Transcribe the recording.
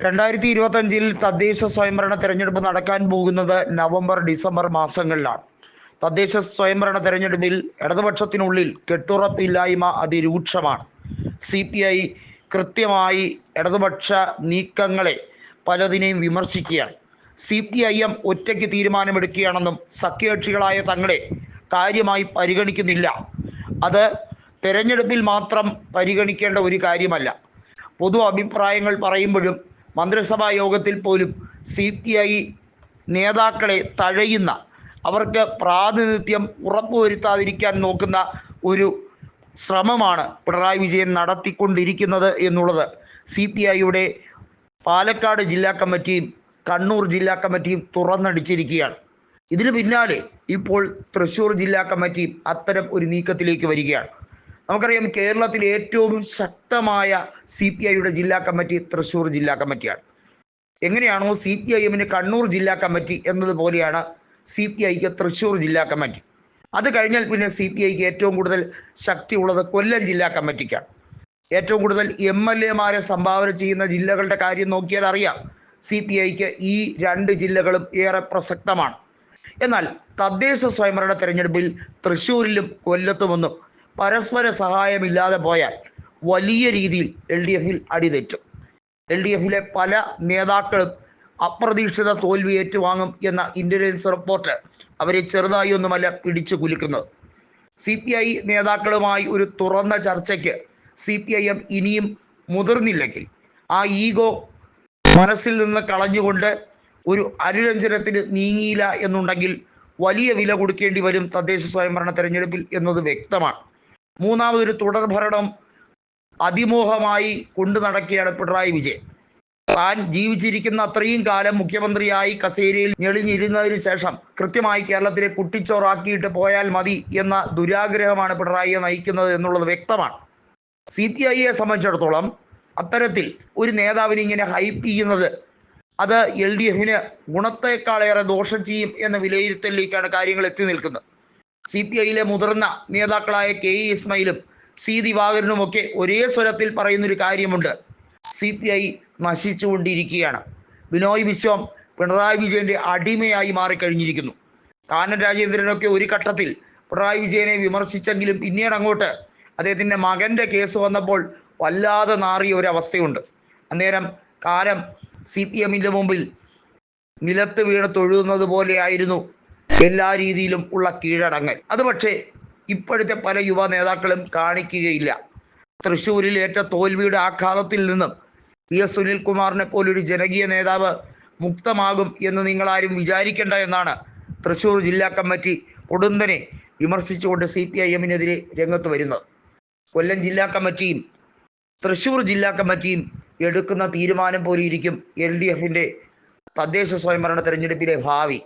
2025 തദ്ദേശ സ്വയംഭരണ തെരഞ്ഞെടുപ്പ് നടക്കാൻ പോകുന്നത് നവംബർ ഡിസംബർ മാസങ്ങളിലാണ്. തദ്ദേശ സ്വയംഭരണ തെരഞ്ഞെടുപ്പിൽ ഇടതുപക്ഷത്തിനുള്ളിൽ കെട്ടുറപ്പില്ലായ്മ അതിരൂക്ഷമാണ്. CPI കൃത്യമായി ഇടതുപക്ഷ നീക്കങ്ങളെ പലതിനെയും വിമർശിക്കുകയാണ്. CPIM ഒറ്റയ്ക്ക് തീരുമാനമെടുക്കുകയാണെന്നും സഖ്യകക്ഷികളായ തങ്ങളെ കാര്യമായി പരിഗണിക്കുന്നില്ല. അത് തെരഞ്ഞെടുപ്പിൽ മാത്രം പരിഗണിക്കേണ്ട ഒരു കാര്യമല്ല. പൊതു അഭിപ്രായങ്ങൾ പറയുമ്പോഴും മന്ത്രിസഭാ യോഗത്തിൽ പോലും CPI നേതാക്കളെ തഴയുന്ന, അവർക്ക് പ്രാതിനിധ്യം ഉറപ്പുവരുത്താതിരിക്കാൻ നോക്കുന്ന ഒരു ശ്രമമാണ് പിണറായി വിജയൻ നടത്തിക്കൊണ്ടിരിക്കുന്നത് എന്നുള്ളത് CPIയുടെ പാലക്കാട് ജില്ലാ കമ്മിറ്റിയും കണ്ണൂർ ജില്ലാ കമ്മിറ്റിയും തുറന്നടിച്ചിരിക്കുകയാണ്. ഇതിന് പിന്നാലെ ഇപ്പോൾ തൃശ്ശൂർ ജില്ലാ കമ്മിറ്റിയും അത്തരം ഒരു നീക്കത്തിലേക്ക് വരികയാണ്. നമുക്കറിയാം, കേരളത്തിലെ ഏറ്റവും ശക്തമായ CPIയുടെ ജില്ലാ കമ്മിറ്റി തൃശ്ശൂർ ജില്ലാ കമ്മിറ്റിയാണ്. എങ്ങനെയാണോ CPIMന് കണ്ണൂർ ജില്ലാ കമ്മിറ്റി എന്നതുപോലെയാണ് CPIക്ക് തൃശ്ശൂർ ജില്ലാ കമ്മിറ്റി. അത് കഴിഞ്ഞാൽ പിന്നെ CPIക്ക് ഏറ്റവും കൂടുതൽ ശക്തിയുള്ളത് കൊല്ലം ജില്ലാ കമ്മിറ്റിക്കാണ്. ഏറ്റവും കൂടുതൽ MLAമാരെ സംഭാവന ചെയ്യുന്ന ജില്ലകളുടെ കാര്യം നോക്കിയാൽ അറിയാം, CPIക്ക് ഈ രണ്ട് ജില്ലകളും ഏറെ പ്രസക്തമാണ്. എന്നാൽ തദ്ദേശ സ്വയംഭരണ തെരഞ്ഞെടുപ്പിൽ തൃശ്ശൂരിലും കൊല്ലത്തുമൊന്നും പരസ്പര സഹായമില്ലാതെ പോയാൽ വലിയ രീതിയിൽ LDFിൽ അടിതെറ്റും. LDFിലെ പല നേതാക്കളും അപ്രതീക്ഷിത തോൽവി ഏറ്റുവാങ്ങും എന്ന ഇൻ്റലിജൻസ് റിപ്പോർട്ട് അവരെ ചെറുതായി ഒന്നുമല്ല പിടിച്ചു കുലുക്കുന്നത്. CPI നേതാക്കളുമായി ഒരു തുറന്ന ചർച്ചയ്ക്ക് CPIM ഇനിയും മുതിർന്നില്ലെങ്കിൽ, ആ ഈഗോ മനസ്സിൽ നിന്ന് കളഞ്ഞുകൊണ്ട് ഒരു അനുരഞ്ജനത്തിന് നീങ്ങിയില്ല എന്നുണ്ടെങ്കിൽ വലിയ വില കൊടുക്കേണ്ടി വരും തദ്ദേശ സ്വയംഭരണ തെരഞ്ഞെടുപ്പിൽ എന്നത് വ്യക്തമാണ്. മൂന്നാമതൊരു തുടർഭരണം അതിമോഹമായി കൊണ്ടു നടക്കുകയാണ് പിണറായി വിജയൻ. താൻ ജീവിച്ചിരിക്കുന്ന അത്രയും കാലം മുഖ്യമന്ത്രിയായി കസേരയിൽ ഞെളിഞ്ഞിരുന്നതിന് ശേഷം കൃത്യമായി കേരളത്തിലെ കുട്ടിച്ചോറാക്കിയിട്ട് പോയാൽ മതി എന്ന ദുരാഗ്രഹമാണ് പിണറായിയെ നയിക്കുന്നത് എന്നുള്ളത് വ്യക്തമാണ്. CPIയെ സംബന്ധിച്ചിടത്തോളം അത്തരത്തിൽ ഒരു നേതാവിനെ ഇങ്ങനെ ഹൈപ്പ് ചെയ്യുന്നത് അത് LDFിന് ഗുണത്തേക്കാളേറെ ദോഷം ചെയ്യും എന്ന വിലയിരുത്തലിലേക്കാണ് കാര്യങ്ങൾ എത്തി നിൽക്കുന്നത്. CPIയിലെ മുതിർന്ന നേതാക്കളായ KE ഇസ്മായിലും C ദിവാകരനുമൊക്കെ ഒരേ സ്വരത്തിൽ പറയുന്നൊരു കാര്യമുണ്ട്: CPI നശിച്ചുകൊണ്ടിരിക്കുകയാണ്. ബിനോയ് വിശ്വം പിണറായി വിജയൻ്റെ അടിമയായി മാറിക്കഴിഞ്ഞിരിക്കുന്നു. കാനം രാജേന്ദ്രനൊക്കെ ഒരു ഘട്ടത്തിൽ പിണറായി വിജയനെ വിമർശിച്ചെങ്കിലും പിന്നീട് അങ്ങോട്ട് അദ്ദേഹത്തിൻ്റെ മകൻ്റെ കേസ് വന്നപ്പോൾ വല്ലാതെ നാറിയ ഒരവസ്ഥയുണ്ട്. അന്നേരം കാലം CPMൻ്റെ മുമ്പിൽ നിലത്ത് വീണ് തൊഴുന്നത് പോലെയായിരുന്നു എല്ലാ രീതിയിലും ഉള്ള കീഴടങ്ങൽ. അത് പക്ഷേ ഇപ്പോഴത്തെ പല യുവ നേതാക്കളും കാണിക്കുകയില്ല. തൃശ്ശൂരിൽ ഏറ്റ തോൽവിയുടെ ആഘാതത്തിൽ നിന്നും PS സുനിൽകുമാറിനെ പോലൊരു ജനകീയ നേതാവ് മുക്തമാകും എന്ന് നിങ്ങളാരും വിചാരിക്കേണ്ട എന്നാണ് തൃശ്ശൂർ ജില്ലാ കമ്മിറ്റി പൊടുന്നനെ വിമർശിച്ചുകൊണ്ട് CPIMനെതിരെ രംഗത്ത് വരുന്നത്. കൊല്ലം ജില്ലാ കമ്മിറ്റിയും തൃശ്ശൂർ ജില്ലാ കമ്മിറ്റിയും എടുക്കുന്ന തീരുമാനം പോലെ ഇരിക്കും LDFിൻ്റെ തദ്ദേശ സ്വയംഭരണ തെരഞ്ഞെടുപ്പിലെ ഭാവി.